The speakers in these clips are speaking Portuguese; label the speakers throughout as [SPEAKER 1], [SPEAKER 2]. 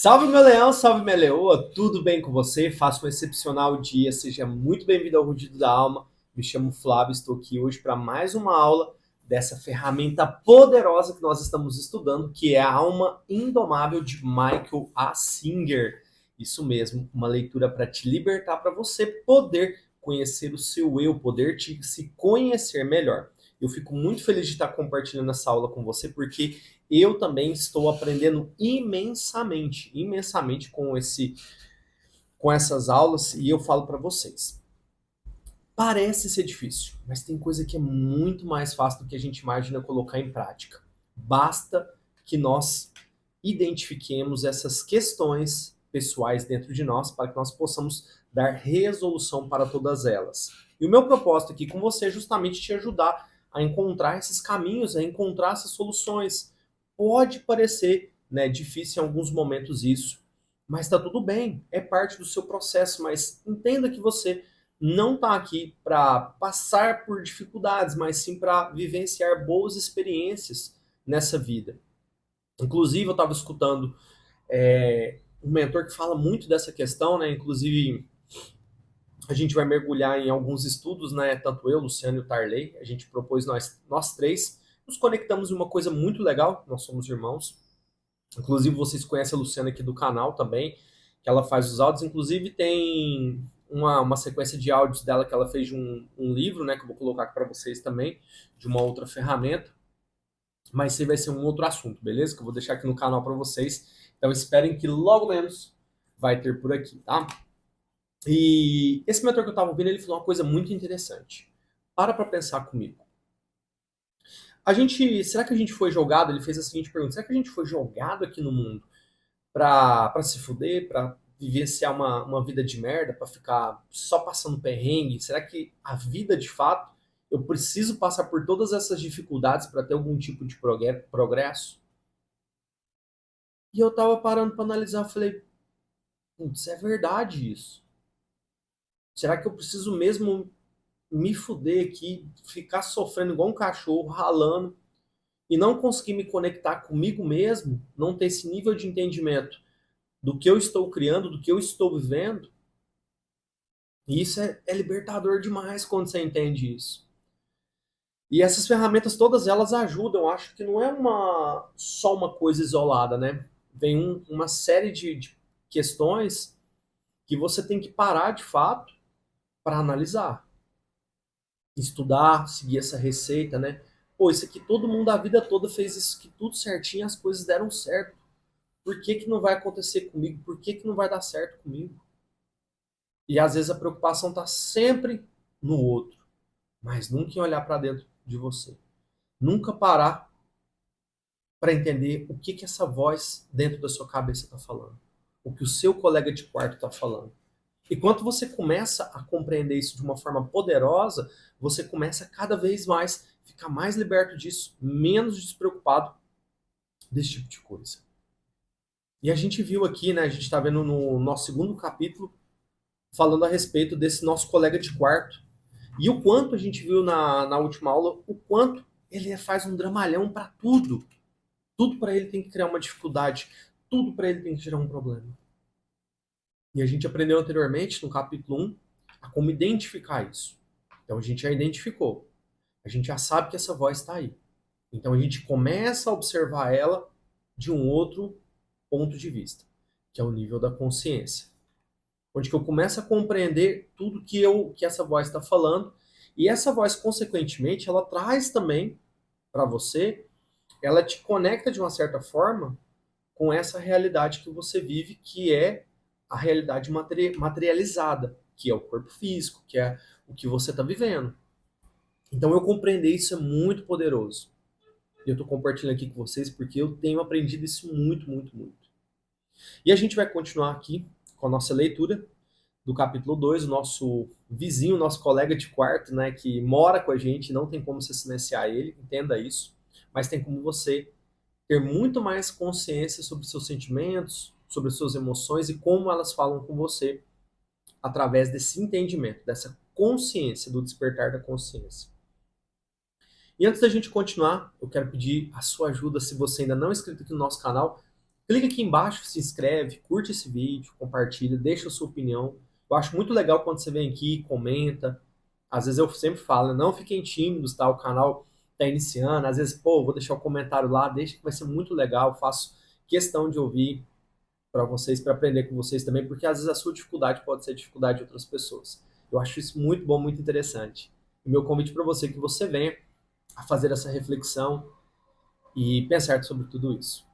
[SPEAKER 1] Salve meu leão, salve minha leoa, tudo bem com você? Faça um excepcional dia, seja muito bem-vindo ao Rugido da Alma. Me chamo Flávio, estou aqui hoje para mais uma aula dessa ferramenta poderosa que nós estamos estudando, que é a Alma Indomável de Michael A. Singer. Isso mesmo, uma leitura para te libertar, para você poder conhecer o seu eu, poder se conhecer melhor. Eu fico muito feliz de estar compartilhando essa aula com você, porque eu também estou aprendendo imensamente, imensamente com essas aulas e eu falo para vocês. Parece ser difícil, mas tem coisa que é muito mais fácil do que a gente imagina colocar em prática. Basta que nós identifiquemos essas questões pessoais dentro de nós para que nós possamos dar resolução para todas elas. E o meu propósito aqui com você é justamente te ajudar a encontrar esses caminhos, a encontrar essas soluções. Pode parecer, né, difícil em alguns momentos isso, mas está tudo bem, é parte do seu processo, mas entenda que você não está aqui para passar por dificuldades, mas sim para vivenciar boas experiências nessa vida. Inclusive, eu estava escutando um mentor que fala muito dessa questão, né? Inclusive, a gente vai mergulhar em alguns estudos, né? Tanto eu, Luciano e o Tarley, a gente propôs nós três, nos conectamos em uma coisa muito legal, nós somos irmãos. Inclusive, vocês conhecem a Luciana aqui do canal também, que ela faz os áudios. Inclusive, tem uma sequência de áudios dela que ela fez de um livro, né? Que eu vou colocar aqui para vocês também, de uma outra ferramenta. Mas esse vai ser um outro assunto, beleza? Que eu vou deixar aqui no canal para vocês. Então, esperem que logo menos vai ter por aqui, tá? E esse mentor que eu estava ouvindo, ele falou uma coisa muito interessante. Para pensar comigo. Será que a gente foi jogado? Ele fez a seguinte pergunta: será que a gente foi jogado aqui no mundo pra se fuder, pra vivenciar uma vida de merda, pra ficar só passando perrengue? Será que a vida de fato eu preciso passar por todas essas dificuldades para ter algum tipo de progresso? E eu tava parando pra analisar, eu falei, putz, é verdade isso. Será que eu preciso mesmo me fuder aqui, ficar sofrendo igual um cachorro, ralando, e não conseguir me conectar comigo mesmo, não ter esse nível de entendimento do que eu estou criando, do que eu estou vivendo? E isso é libertador demais quando você entende isso. E essas ferramentas, todas elas ajudam. Acho que não é só uma coisa isolada, né? Vem uma série de questões que você tem que parar de fato para analisar, estudar, seguir essa receita, né? Pô, isso aqui todo mundo a vida toda fez isso aqui tudo certinho, as coisas deram certo. Por que que não vai acontecer comigo? Por que que não vai dar certo comigo? E às vezes a preocupação está sempre no outro, mas nunca em olhar para dentro de você. Nunca parar para entender o que que essa voz dentro da sua cabeça está falando. O que o seu colega de quarto está falando. E quando você começa a compreender isso de uma forma poderosa, você começa a cada vez mais ficar mais liberto disso, menos despreocupado desse tipo de coisa. E a gente viu aqui, né? A gente está vendo no nosso segundo capítulo, falando a respeito desse nosso colega de quarto. E o quanto a gente viu na última aula, o quanto ele faz um dramalhão para tudo. Tudo para ele tem que criar uma dificuldade, tudo para ele tem que gerar um problema. E a gente aprendeu anteriormente, no capítulo 1, a como identificar isso. Então a gente já identificou. A gente já sabe que essa voz está aí. Então a gente começa a observar ela de um outro ponto de vista, que é o nível da consciência. Onde que eu começo a compreender tudo que essa voz está falando. E essa voz, consequentemente, ela traz também para você, ela te conecta de uma certa forma com essa realidade que você vive, que é a realidade materializada, que é o corpo físico, que é o que você está vivendo. Então eu compreender isso é muito poderoso. E eu estou compartilhando aqui com vocês porque eu tenho aprendido isso muito, muito, muito. E a gente vai continuar aqui com a nossa leitura do capítulo 2, o nosso vizinho, nosso colega de quarto, né, que mora com a gente, não tem como você silenciar ele, entenda isso, mas tem como você ter muito mais consciência sobre seus sentimentos, sobre suas emoções e como elas falam com você através desse entendimento, dessa consciência, do despertar da consciência. E antes da gente continuar, eu quero pedir a sua ajuda, se você ainda não é inscrito aqui no nosso canal, Clica aqui embaixo, se inscreve, curte esse vídeo, compartilha, deixa a sua opinião. Eu acho muito legal quando você vem aqui, comenta. Às vezes eu sempre falo, não fiquem tímidos, tá? O canal tá iniciando. Às vezes, pô, vou deixar o comentário lá, deixa que vai ser muito legal. Eu faço questão de ouvir para vocês, para aprender com vocês também, porque às vezes a sua dificuldade pode ser a dificuldade de outras pessoas. Eu acho isso muito bom, muito interessante. E meu convite para você é que você venha a fazer essa reflexão e pensar sobre tudo isso.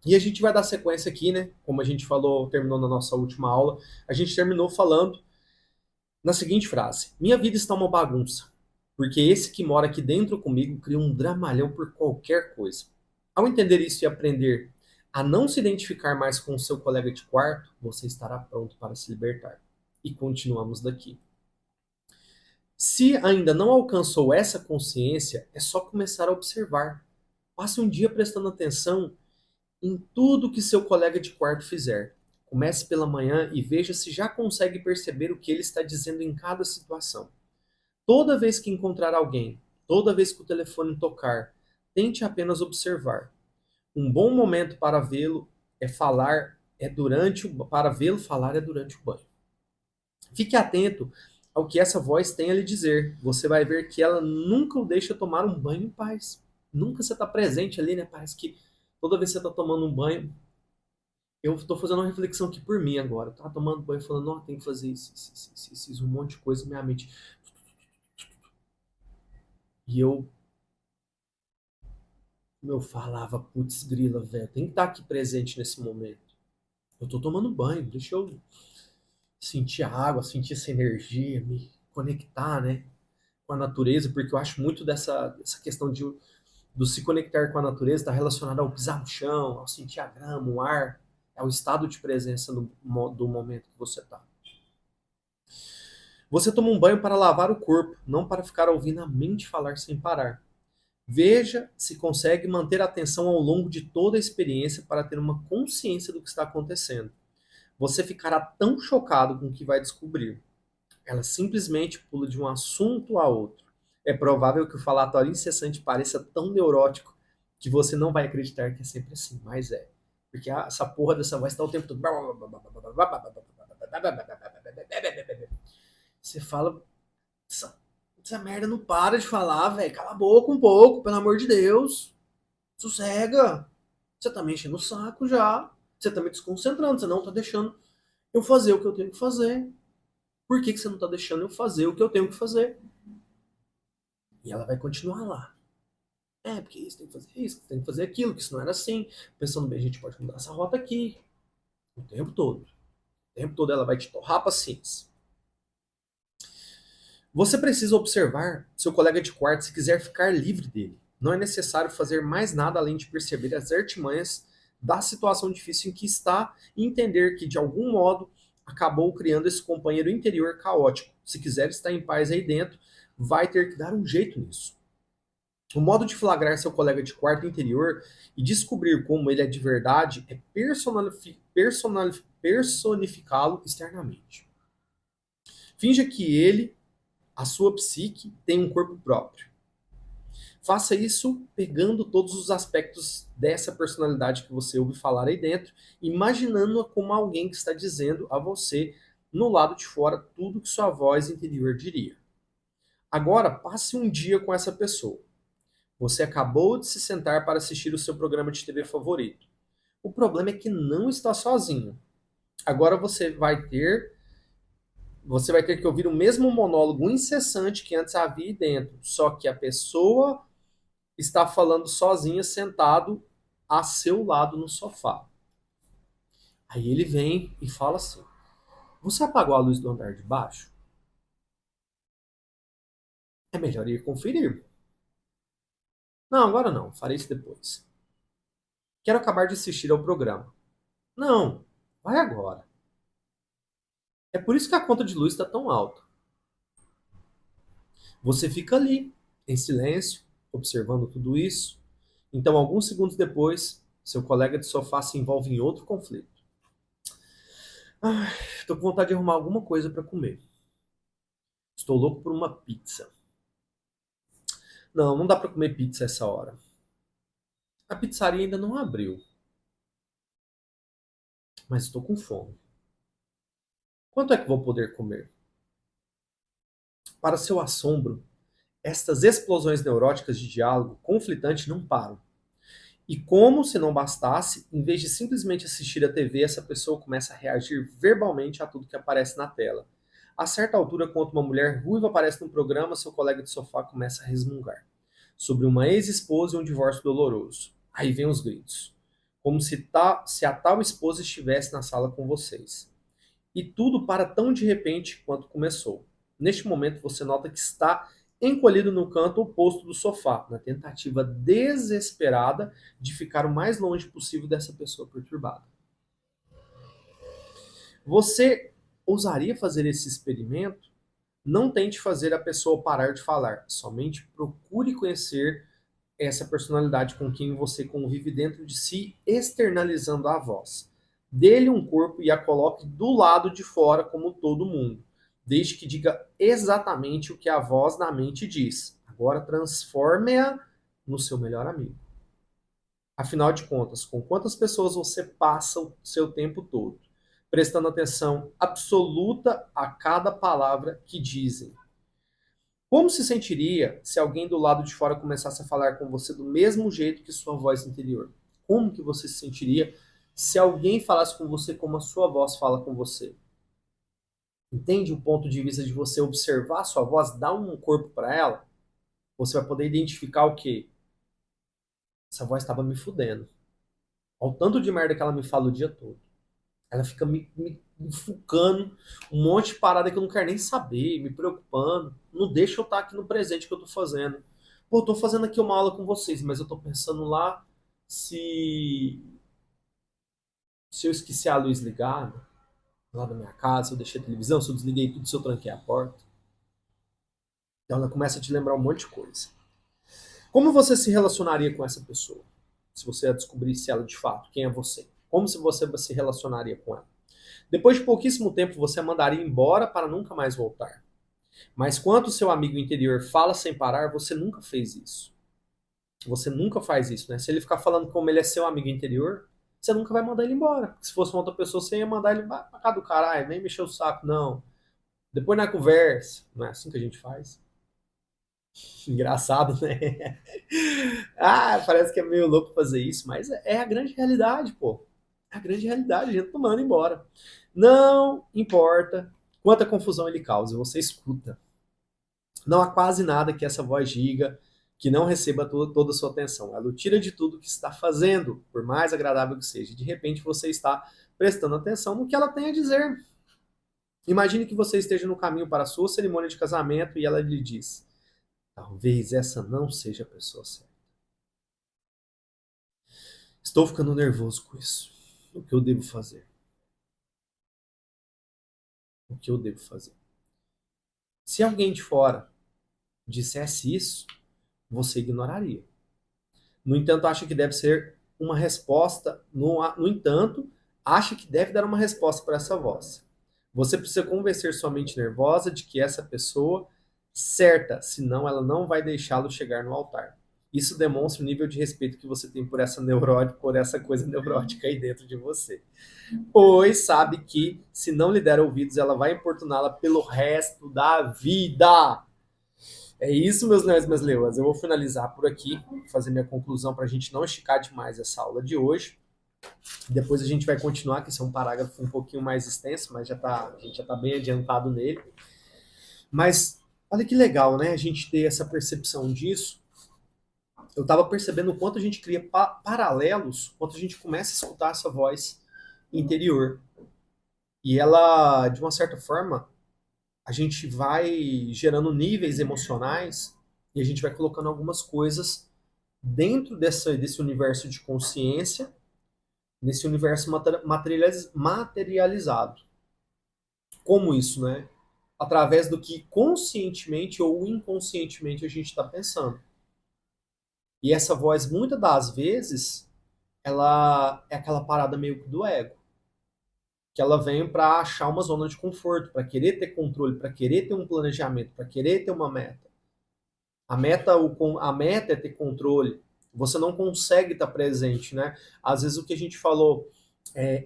[SPEAKER 1] E a gente vai dar sequência aqui, né? Como a gente falou, terminou na nossa última aula, a gente terminou falando na seguinte frase: minha vida está uma bagunça, porque esse que mora aqui dentro comigo cria um dramalhão por qualquer coisa. Ao entender isso e aprender a não se identificar mais com o seu colega de quarto, você estará pronto para se libertar. E continuamos daqui. Se ainda não alcançou essa consciência, é só começar a observar. Passe um dia prestando atenção em tudo que seu colega de quarto fizer. Comece pela manhã e veja se já consegue perceber o que ele está dizendo em cada situação. Toda vez que encontrar alguém, toda vez que o telefone tocar, tente apenas observar. Um bom momento para vê-lo é falar é durante o, para vê-lo falar é durante o banho. Fique atento ao que essa voz tem a lhe dizer. Você vai ver que ela nunca o deixa tomar um banho em paz. Nunca você está presente ali, né? Parece que toda vez que você está tomando um banho, eu estou fazendo uma reflexão aqui por mim agora. Eu tava tomando banho falando, não, tem que fazer isso, um monte de coisa, minha mente. E eu falava, putz, grila, velho, tem que estar aqui presente nesse momento. Eu tô tomando banho, deixa eu sentir a água, sentir essa energia, me conectar, né, com a natureza, porque eu acho muito dessa questão do se conectar com a natureza está relacionado ao pisar no chão, ao sentir a grama, o ar, ao estado de presença do momento que você está. Você toma um banho para lavar o corpo, não para ficar ouvindo a mente falar sem parar. Veja se consegue manter a atenção ao longo de toda a experiência para ter uma consciência do que está acontecendo. Você ficará tão chocado com o que vai descobrir. Ela simplesmente pula de um assunto a outro. É provável que o falatório incessante pareça tão neurótico que você não vai acreditar que é sempre assim, mas é. Porque essa porra dessa voz está o tempo todo. Você fala, essa merda não para de falar, velho. Cala a boca um pouco, pelo amor de Deus. Sossega. Você tá me enchendo o saco já. Você tá me desconcentrando. Você não tá deixando eu fazer o que eu tenho que fazer. Por que você não tá deixando eu fazer o que eu tenho que fazer? E ela vai continuar lá. É, porque isso tem que fazer isso, tem que fazer aquilo, que isso não era assim. Pensando bem, a gente pode mudar essa rota aqui. O tempo todo. O tempo todo ela vai te torrar a paciência. Você precisa observar seu colega de quarto se quiser ficar livre dele. Não é necessário fazer mais nada além de perceber as artimanhas da situação difícil em que está e entender que, de algum modo, acabou criando esse companheiro interior caótico. Se quiser estar em paz aí dentro, vai ter que dar um jeito nisso. O modo de flagrar seu colega de quarto interior e descobrir como ele é de verdade é personificá-lo externamente. Finja que ele, a sua psique, tem um corpo próprio. Faça isso pegando todos os aspectos dessa personalidade que você ouve falar aí dentro, imaginando-a como alguém que está dizendo a você, no lado de fora, tudo que sua voz interior diria. Agora, passe um dia com essa pessoa. Você acabou de se sentar para assistir o seu programa de TV favorito. O problema é que não está sozinho. Agora você vai ter que ouvir o mesmo monólogo incessante que antes havia aí dentro, só que a pessoa está falando sozinha, sentado a seu lado no sofá. Aí ele vem e fala assim: você apagou a luz do andar de baixo? É melhor ir conferir. Não, agora não, farei isso depois. Quero acabar de assistir ao programa. Não, vai agora. É por isso que a conta de luz está tão alta. Você fica ali, em silêncio, observando tudo isso. Então, alguns segundos depois, seu colega de sofá se envolve em outro conflito. Estou com vontade de arrumar alguma coisa para comer. Estou louco por uma pizza. Não, não dá para comer pizza essa hora. A pizzaria ainda não abriu. mas estou com fome. Quanto é que vou poder comer? Para seu assombro, estas explosões neuróticas de diálogo conflitante não param. E como se não bastasse, em vez de simplesmente assistir a TV, essa pessoa começa a reagir verbalmente a tudo que aparece na tela. A certa altura, quando uma mulher ruiva aparece no programa, seu colega de sofá começa a resmungar sobre uma ex-esposa e um divórcio doloroso. Aí vem os gritos, como se a tal esposa estivesse na sala com vocês. E tudo para tão de repente quanto começou. Neste momento, você nota que está encolhido no canto oposto do sofá, na tentativa desesperada de ficar o mais longe possível dessa pessoa perturbada. Você ousaria fazer esse experimento? Não tente fazer a pessoa parar de falar, somente procure conhecer essa personalidade com quem você convive dentro de si, externalizando a voz. Dê-lhe um corpo e a coloque do lado de fora como todo mundo, desde que diga exatamente o que a voz na mente diz. Agora transforme-a no seu melhor amigo. Afinal de contas, com quantas pessoas você passa o seu tempo todo? Prestando atenção absoluta a cada palavra que dizem. Como se sentiria se alguém do lado de fora começasse a falar com você do mesmo jeito que sua voz interior? Como que você se sentiria se alguém falasse com você como a sua voz fala com você? Entende o ponto de vista de você observar a sua voz, dar um corpo para ela? Você vai poder identificar o quê? Essa voz estava me fudendo. Olha o tanto de merda que ela me fala o dia todo. Ela fica me fucando, um monte de parada que eu não quero nem saber, me preocupando. Não deixa eu estar aqui no presente que eu tô fazendo. Pô, eu tô fazendo aqui uma aula com vocês, mas eu tô pensando lá se se eu esqueci a luz ligada lá da minha casa, se eu deixei a televisão, se eu desliguei tudo, se eu tranquei a porta. Então ela começa a te lembrar um monte de coisa. Como você se relacionaria com essa pessoa? Se você descobrisse ela de fato, quem é você? Como se você se relacionaria com ela? Depois de pouquíssimo tempo, você a mandaria embora para nunca mais voltar. Mas quando o seu amigo interior fala sem parar, você nunca fez isso. Você nunca faz isso, né? Se ele ficar falando como ele é seu amigo interior, você nunca vai mandar ele embora. Se fosse uma outra pessoa, você ia mandar ele pra cá do caralho, nem mexer o saco, não. Depois na conversa. Não é assim que a gente faz. Engraçado, né? Ah, parece que é meio louco fazer isso, mas é a grande realidade, pô. É a grande realidade, a gente não manda embora. Não importa quanta confusão ele cause, você escuta. Não há quase nada que essa voz diga que não receba toda a sua atenção. Ela o tira de tudo que está fazendo, por mais agradável que seja. De repente você está prestando atenção no que ela tem a dizer. Imagine que você esteja no caminho para a sua cerimônia de casamento e ela lhe diz: talvez essa não seja a pessoa certa. Estou ficando nervoso com isso. O que eu devo fazer? O que eu devo fazer? Se alguém de fora dissesse isso, você ignoraria. No entanto, acha que deve ser uma resposta. No entanto, acha que deve dar uma resposta para essa voz. Você precisa convencer sua mente nervosa de que essa pessoa certa, senão ela não vai deixá-lo chegar no altar. Isso demonstra o nível de respeito que você tem por essa neurótica, por essa coisa neurótica aí dentro de você. Pois sabe que, se não lhe der ouvidos, ela vai importuná-la pelo resto da vida. É isso, meus leões e minhas leoas. Eu vou finalizar por aqui, fazer minha conclusão para a gente não esticar demais essa aula de hoje. Depois a gente vai continuar, que esse é um parágrafo um pouquinho mais extenso, mas a gente já está bem adiantado nele. Mas olha que legal, né? A gente ter essa percepção disso. Eu estava percebendo o quanto a gente cria paralelos, quanto a gente começa a escutar essa voz interior. E ela, de uma certa forma, a gente vai gerando níveis emocionais e a gente vai colocando algumas coisas dentro desse universo de consciência, nesse universo materializado. Como isso, né? Através do que conscientemente ou inconscientemente a gente está pensando. E essa voz, muitas das vezes, ela é aquela parada meio que do ego. Que ela vem para achar uma zona de conforto, para querer ter controle, para querer ter um planejamento, para querer ter uma meta. A meta é ter controle. Você não consegue estar presente, né? Às vezes o que a gente falou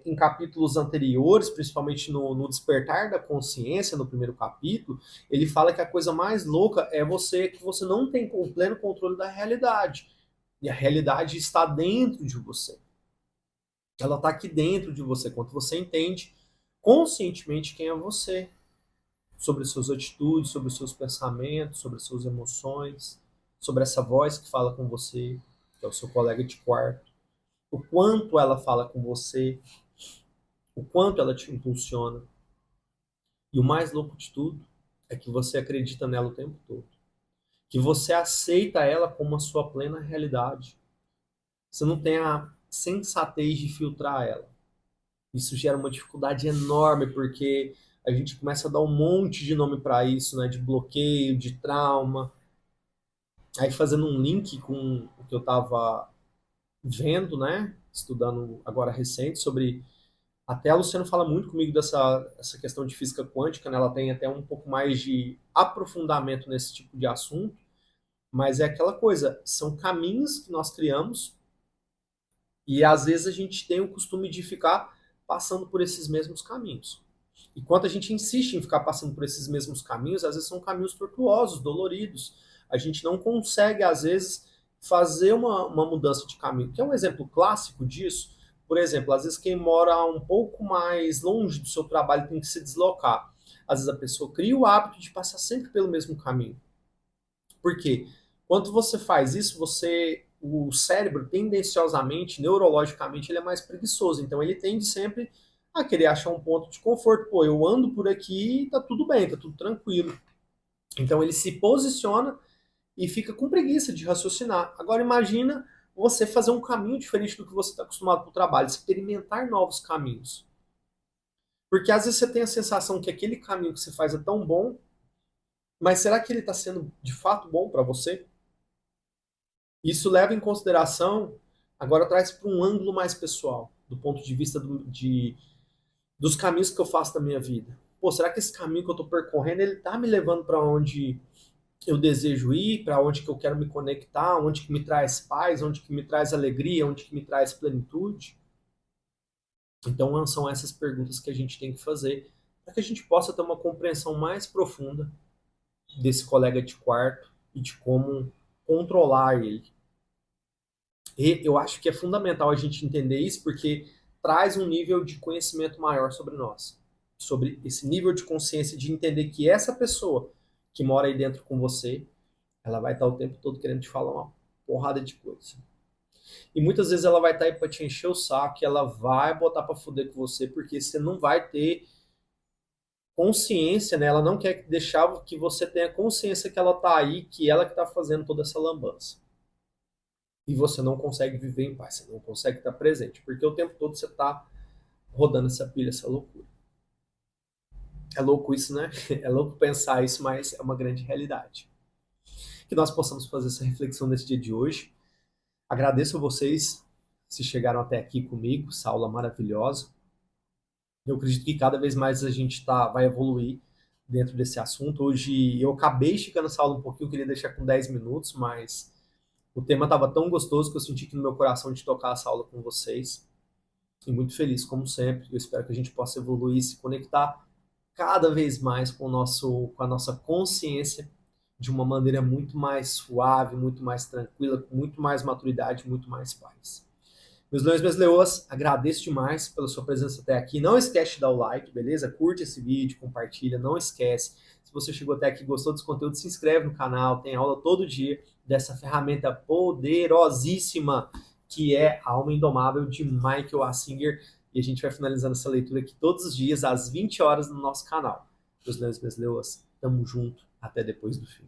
[SPEAKER 1] em capítulos anteriores, principalmente no Despertar da Consciência, no primeiro capítulo, ele fala que a coisa mais louca é que você não tem o pleno controle da realidade. E a realidade está dentro de você. Ela está aqui dentro de você, quando você entende conscientemente quem é você, sobre as suas atitudes, sobre os seus pensamentos, sobre as suas emoções, sobre essa voz que fala com você, que é o seu colega de quarto, o quanto ela fala com você, o quanto ela te impulsiona. E o mais louco de tudo é que você acredita nela o tempo todo. Que você aceita ela como a sua plena realidade. Você não tem a sensatez de filtrar ela. Isso gera uma dificuldade enorme, porque a gente começa a dar um monte de nome para isso, né? De bloqueio, de trauma. Aí fazendo um link com o que eu estava vendo, né? Estudando agora recente sobre. Até a Luciana fala muito comigo dessa essa questão de física quântica, né? Ela tem até um pouco mais de aprofundamento nesse tipo de assunto, mas é aquela coisa, são caminhos que nós criamos e às vezes a gente tem o costume de ficar passando por esses mesmos caminhos. E quando a gente insiste em ficar passando por esses mesmos caminhos, às vezes são caminhos tortuosos, doloridos. A gente não consegue, às vezes, fazer uma mudança de caminho. Que é um exemplo clássico disso. Por exemplo, às vezes quem mora um pouco mais longe do seu trabalho tem que se deslocar. Às vezes a pessoa cria o hábito de passar sempre pelo mesmo caminho. Por quê? Quando você faz isso, o cérebro, tendenciosamente, neurologicamente, ele é mais preguiçoso. Então ele tende sempre a querer achar um ponto de conforto. Pô, eu ando por aqui e tá tudo bem, tá tudo tranquilo. Então ele se posiciona e fica com preguiça de raciocinar. Agora imagina você fazer um caminho diferente do que você está acostumado para o trabalho, experimentar novos caminhos. Porque às vezes você tem a sensação que aquele caminho que você faz é tão bom, mas será que ele está sendo de fato bom para você? Isso leva em consideração, agora traz para um ângulo mais pessoal, do ponto de vista dos caminhos que eu faço da minha vida. Pô, será que esse caminho que eu estou percorrendo, ele está me levando para onde eu desejo ir, para onde que eu quero me conectar, onde que me traz paz, onde que me traz alegria, onde que me traz plenitude? Então são essas perguntas que a gente tem que fazer para que a gente possa ter uma compreensão mais profunda desse colega de quarto e de como controlar ele. E eu acho que é fundamental a gente entender isso porque traz um nível de conhecimento maior sobre nós, sobre esse nível de consciência de entender que essa pessoa que mora aí dentro com você, ela vai estar o tempo todo querendo te falar uma porrada de coisa. E muitas vezes ela vai estar aí para te encher o saco, ela vai botar para fuder com você, porque você não vai ter consciência, né? Ela não quer deixar que você tenha consciência que ela tá aí, que ela que tá fazendo toda essa lambança. E você não consegue viver em paz, você não consegue estar presente, porque o tempo todo você tá rodando essa pilha, essa loucura. É louco isso, né? É louco pensar isso, mas é uma grande realidade. Que nós possamos fazer essa reflexão nesse dia de hoje. Agradeço a vocês se chegaram até aqui comigo, essa aula maravilhosa. Eu acredito que cada vez mais a gente vai evoluir dentro desse assunto. Hoje eu acabei esticando essa aula um pouquinho, eu queria deixar com 10 minutos, mas o tema estava tão gostoso que eu senti que no meu coração de tocar essa aula com vocês. E muito feliz, como sempre. Eu espero que a gente possa evoluir e se conectar cada vez mais com a nossa consciência de uma maneira muito mais suave, muito mais tranquila, com muito mais maturidade, muito mais paz. Meus leões, minhas leoas, agradeço demais pela sua presença até aqui. Não esquece de dar o like, beleza? Curte esse vídeo, compartilha, não esquece. Se você chegou até aqui e gostou desse conteúdo, se inscreve no canal, tem aula todo dia dessa ferramenta poderosíssima que é a Alma Indomável de Michael A. Singer. E a gente vai finalizando essa leitura aqui todos os dias, às 20 horas no nosso canal. Meus leões, minhas leoas, tamo junto, até depois do fim.